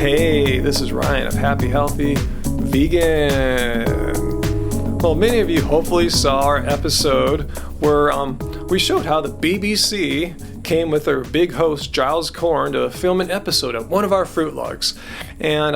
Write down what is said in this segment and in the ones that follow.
Hey, this is Ryan of Happy Healthy Vegan. Well, many of you hopefully saw our episode where we showed how the BBC came with their big host Giles Coren to film an episode of one of our fruitlucks. And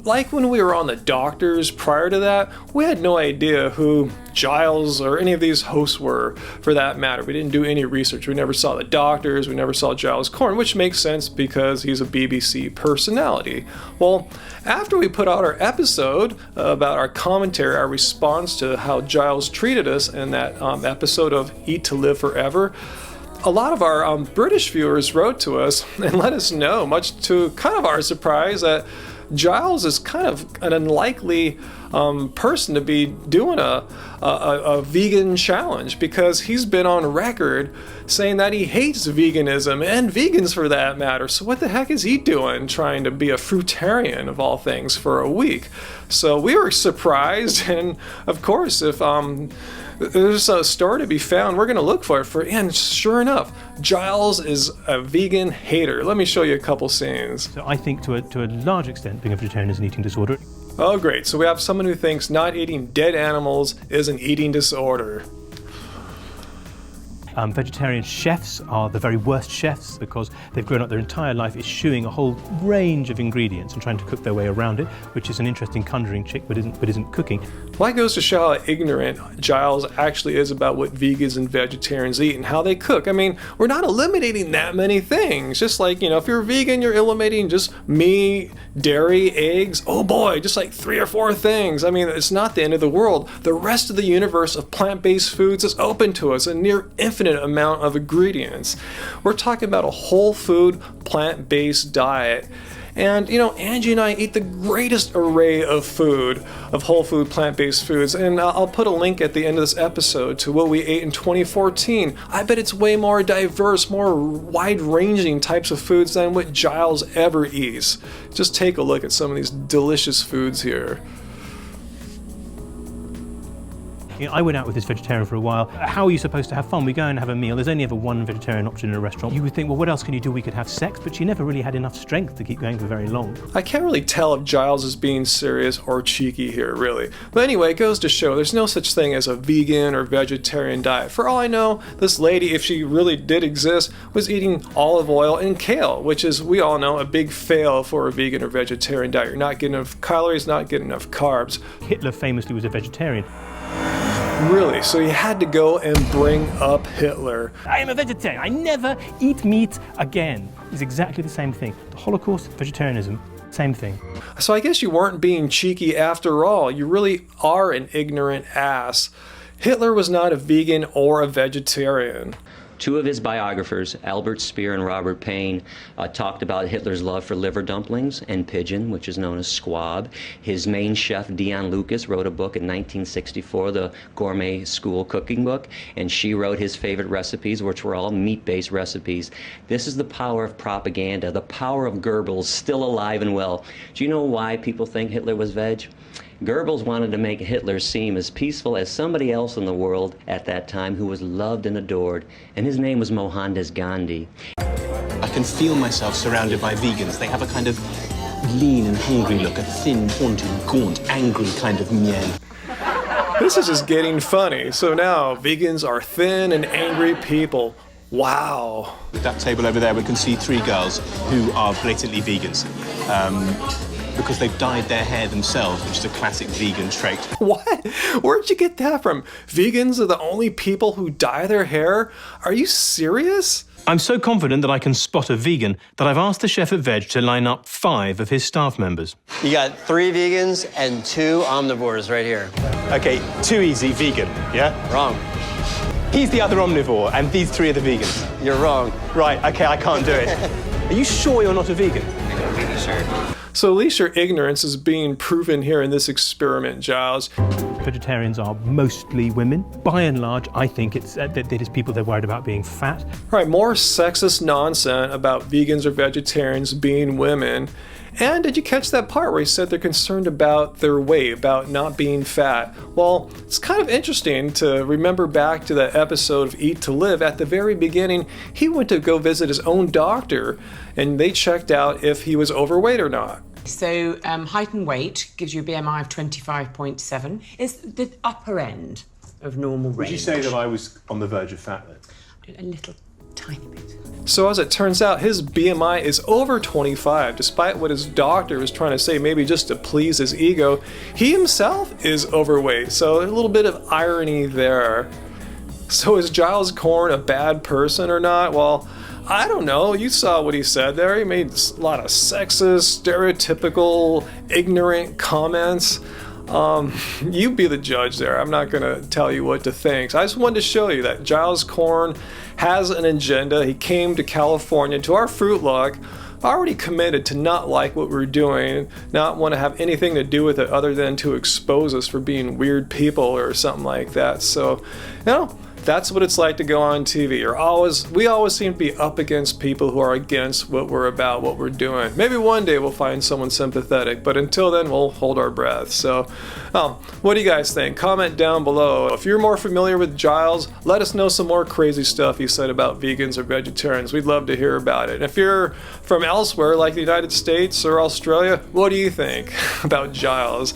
like when we were on the doctors prior to that, we had no idea who Giles or any of these hosts were, for that matter. We didn't do any research. We never saw the doctors. We never saw Giles Coren, which makes sense because he's a BBC personality. Well, after we put out our episode about our commentary, our response to how Giles treated us in that episode of Eat to Live Forever, a lot of our British viewers wrote to us and let us know, much to kind of our surprise, that Giles is kind of an unlikely person to be doing a vegan challenge, because he's been on record saying that he hates veganism and vegans for that matter. So what the heck is he doing trying to be a fruitarian of all things for a week? So we were surprised, and of course if there's a story to be found, we're going to look for it. And sure enough, Giles is a vegan hater. Let me show you a couple scenes. So I think to a large extent being a vegetarian is an eating disorder. Oh great, so we have someone who thinks not eating dead animals is an eating disorder. Vegetarian chefs are the very worst chefs because they've grown up their entire life eschewing a whole range of ingredients and trying to cook their way around it, which is an interesting conjuring trick, but isn't cooking. Well, that goes to show how ignorant Giles actually is about what vegans and vegetarians eat and how they cook. I mean, we're not eliminating that many things. Just like, if you're vegan, you're eliminating just meat, dairy, eggs. Oh boy, just like 3 or 4 things. I mean, it's not the end of the world. The rest of the universe of plant-based foods is open to us, a near infinite amount of ingredients. We're talking about a whole food, plant-based diet. And Angie and I eat the greatest array of food, of whole food, plant-based foods. And I'll put a link at the end of this episode to what we ate in 2014. I bet it's way more diverse, more wide-ranging types of foods than what Giles ever eats. Just take a look at some of these delicious foods here. I went out with this vegetarian for a while. How are you supposed to have fun? We go and have a meal. There's only ever one vegetarian option in a restaurant. You would think, well, what else can you do? We could have sex, but she never really had enough strength to keep going for very long. I can't really tell if Giles is being serious or cheeky here, really. But anyway, it goes to show there's no such thing as a vegan or vegetarian diet. For all I know, this lady, if she really did exist, was eating olive oil and kale, which is, we all know, a big fail for a vegan or vegetarian diet. You're not getting enough calories, not getting enough carbs. Hitler famously was a vegetarian. Really? So you had to go and bring up Hitler. I am a vegetarian. I never eat meat again. It's exactly the same thing. The Holocaust, vegetarianism, same thing. So I guess you weren't being cheeky after all. You really are an ignorant ass. Hitler was not a vegan or a vegetarian. Two of his biographers, Albert Speer and Robert Payne, talked about Hitler's love for liver dumplings and pigeon, which is known as squab. His main chef, Dion Lucas, wrote a book in 1964, the Gourmet School Cooking Book, and she wrote his favorite recipes, which were all meat-based recipes. This is the power of propaganda, the power of Goebbels, still alive and well. Do you know why people think Hitler was veg? Goebbels wanted to make Hitler seem as peaceful as somebody else in the world at that time who was loved and adored, and his name was Mohandas Gandhi. I can feel myself surrounded by vegans. They have a kind of lean and hungry look, a thin, haunted, gaunt, angry kind of mien. This is just getting funny. So now vegans are thin and angry people. Wow. At that table over there, we can see 3 girls who are blatantly vegans. Because they've dyed their hair themselves, which is a classic vegan trait. What? Where'd you get that from? Vegans are the only people who dye their hair? Are you serious? I'm so confident that I can spot a vegan that I've asked the chef at Veg to line up 5 of his staff members. You got 3 vegans and 2 omnivores right here. Okay, too easy, vegan, yeah? Wrong. He's the other omnivore, and these 3 are the vegans. You're wrong. Right, okay, I can't do it. Are you sure you're not a vegan? I'm pretty sure. So at least your ignorance is being proven here in this experiment, Giles. Vegetarians are mostly women. By and large, I think it is people that are worried about being fat. All right, more sexist nonsense about vegans or vegetarians being women. And did you catch that part where he said they're concerned about their weight, about not being fat? Well, it's kind of interesting to remember back to that episode of Eat to Live. At the very beginning, he went to go visit his own doctor, and they checked out if he was overweight or not. So height and weight gives you a BMI of 25.7. It's the upper end of normal range. Would you say that I was on the verge of fat then? A little tiny bit. So as it turns out, his BMI is over 25, despite what his doctor was trying to say, maybe just to please his ego. He himself is overweight, so a little bit of irony there. So is Giles Coren a bad person or not? Well, I don't know. You saw what he said there. He made a lot of sexist, stereotypical, ignorant comments. You be the judge there. I'm not going to tell you what to think. So I just wanted to show you that Giles Coren has an agenda. He came to California, to our Fruit Luck, already committed to not like what we're doing, not want to have anything to do with it other than to expose us for being weird people or something like that. So, you know, that's what it's like to go on TV. We always seem to be up against people who are against what we're about, what we're doing. Maybe one day we'll find someone sympathetic, but until then we'll hold our breath. So, what do you guys think? Comment down below. If you're more familiar with Giles, let us know some more crazy stuff he said about vegans or vegetarians. We'd love to hear about it. And if you're from elsewhere, like the United States or Australia, what do you think about Giles?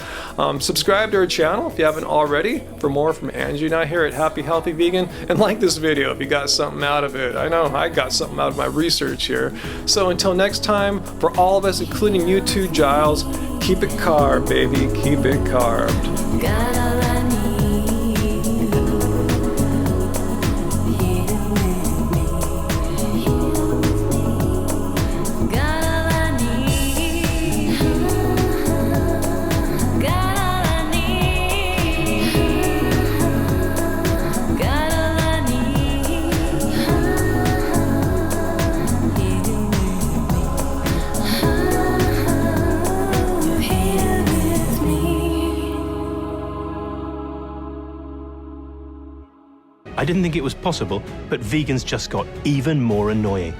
Subscribe to our channel if you haven't already for more from Angie and I here at Happy Healthy Vegan. And like this video if you got something out of it. I know I got something out of my research here. So until next time, for all of us, including you too, Giles, keep it carb, baby. Keep it carved. I didn't think it was possible, but vegans just got even more annoying.